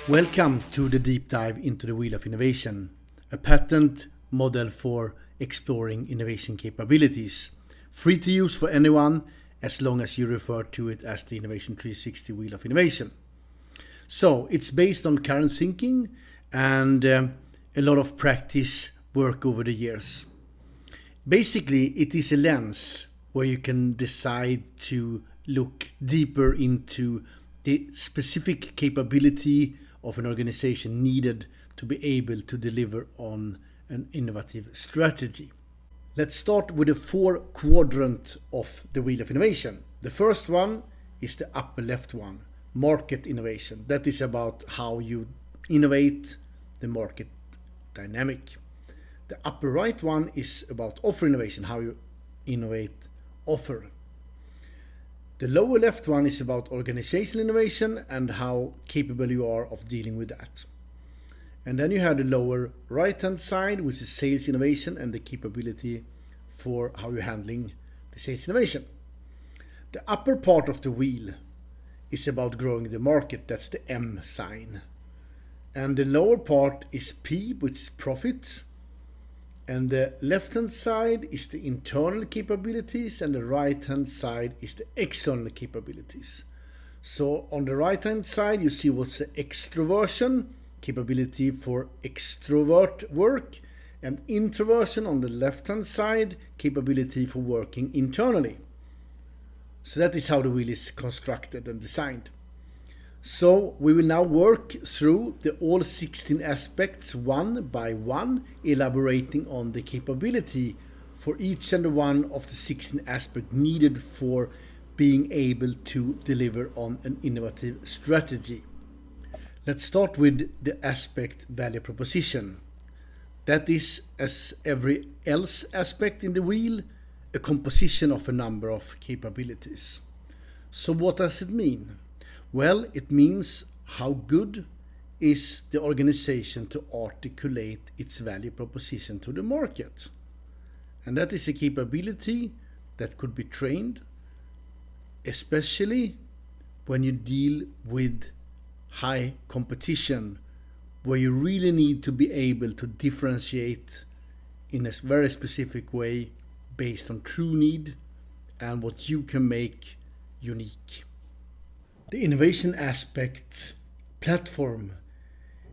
Welcome to the deep dive into the Wheel of Innovation, a patent model for exploring innovation capabilities. Free to use for anyone as long as you refer to it as the Innovation 360 Wheel of Innovation. So it's based on current thinking and a lot of practice work over the years. Basically, it is a lens where you can decide to look deeper into the specific capability of an organization needed to be able to deliver on an innovative strategy. Let's start with the four quadrant of the Wheel of Innovation. The first one is the upper left one, market innovation. That is about how you innovate the market dynamic. The upper right one is about offer innovation, how you innovate offer. The lower left one is about organizational innovation and how capable you are of dealing with that. And then you have the lower right hand side, which is sales innovation and the capability for how you're handling the sales innovation. The upper part of the wheel is about growing the market, that's the M sign. And the lower part is P, which is profit. And the left hand side is the internal capabilities and the right hand side is the external capabilities. So on the right hand side you see what's the extroversion, capability for extrovert work, and introversion on the left hand side, capability for working internally. So that is how the wheel is constructed and designed. So we will now work through the all 16 aspects one by one, elaborating on the capability for each and one of the 16 aspects needed for being able to deliver on an innovative strategy. Let's start with the aspect value proposition. That is, as every else aspect in the wheel, a composition of a number of capabilities. So what does it mean? Well, it means how good is the organization to articulate its value proposition to the market. And that is a capability that could be trained, especially when you deal with high competition, where you really need to be able to differentiate in a very specific way based on true need and what you can make unique. The innovation aspect platform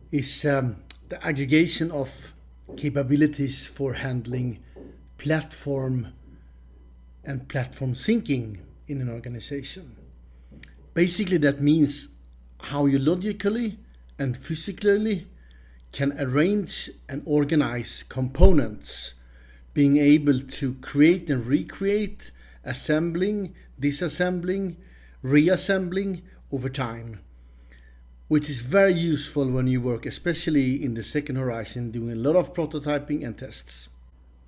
is the aggregation of capabilities for handling platform and platform thinking in an organization. Basically, that means how you logically and physically can arrange and organize components, being able to create and recreate, assembling, disassembling, reassembling over time, which is very useful when you work especially in the second horizon doing a lot of prototyping and tests.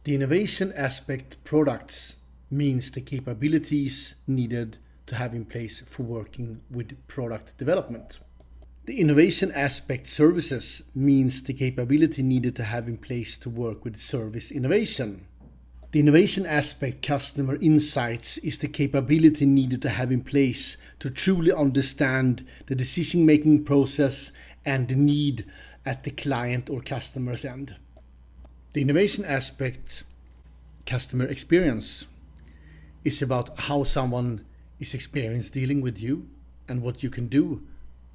The innovation aspect products means the capabilities needed to have in place for working with product development. The innovation aspect services means the capability needed to have in place to work with service innovation. The innovation aspect customer insights is the capability needed to have in place to truly understand the decision-making process and the need at the client or customer's end. The innovation aspect customer experience is about how someone is experienced dealing with you and what you can do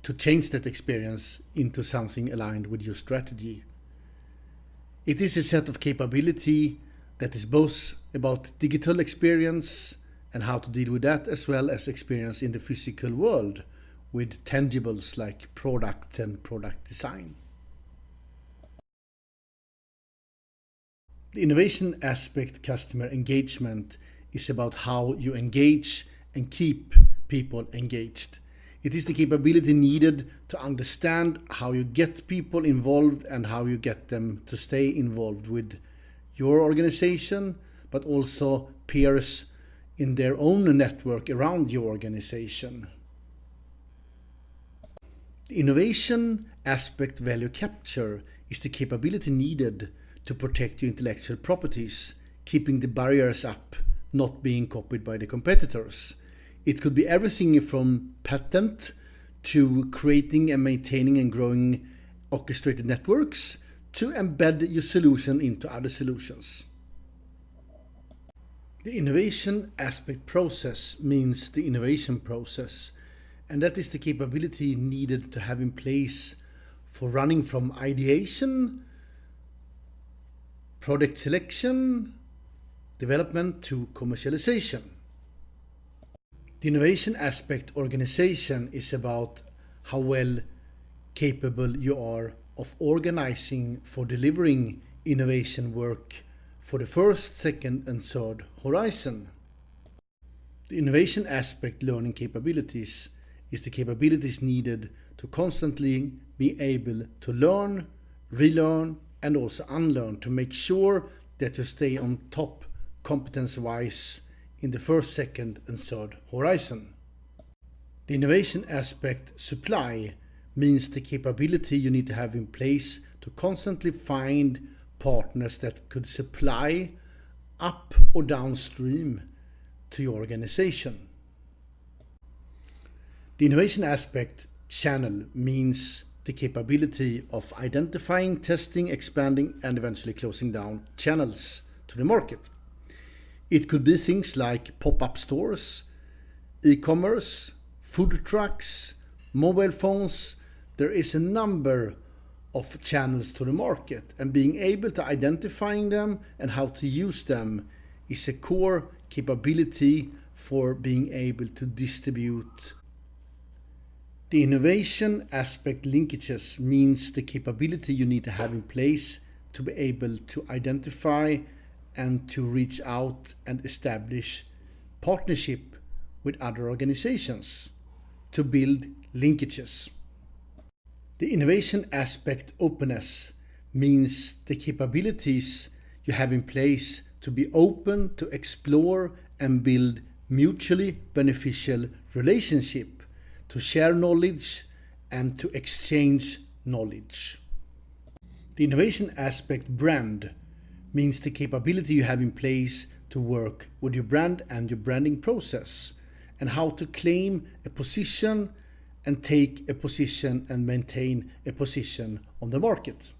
to change that experience into something aligned with your strategy. It is a set of capability that is both about digital experience and how to deal with that, as well as experience in the physical world with tangibles like product and product design. The innovation aspect customer engagement is about how you engage and keep people engaged. It is the capability needed to understand how you get people involved and how you get them to stay involved with your organization, but also peers in their own network around your organization. The innovation aspect value capture is the capability needed to protect your intellectual properties, keeping the barriers up, not being copied by the competitors. It could be everything from patent to creating and maintaining and growing orchestrated networks, to embed your solution into other solutions. The innovation aspect process means the innovation process, and that is the capability needed to have in place for running from ideation, product selection, development to commercialization. The innovation aspect organization is about how well capable you are of organizing for delivering innovation work for the first, second and third horizon. The innovation aspect learning capabilities is the capabilities needed to constantly be able to learn, relearn and also unlearn to make sure that you stay on top competence-wise in the first, second and third horizon. The innovation aspect supply means the capability you need to have in place to constantly find partners that could supply up or downstream to your organization. The innovation aspect channel means the capability of identifying, testing, expanding and eventually closing down channels to the market. It could be things like pop-up stores, e-commerce, food trucks, mobile phones. There is a number of channels to the market, and being able to identifying them and how to use them is a core capability for being able to distribute. The innovation aspect linkages means the capability you need to have in place to be able to identify and to reach out and establish partnership with other organizations to build linkages. The innovation aspect openness means the capabilities you have in place to be open to explore and build mutually beneficial relationship, to share knowledge and to exchange knowledge. The innovation aspect brand means the capability you have in place to work with your brand and your branding process, and how to claim a position and take a position and maintain a position on the market.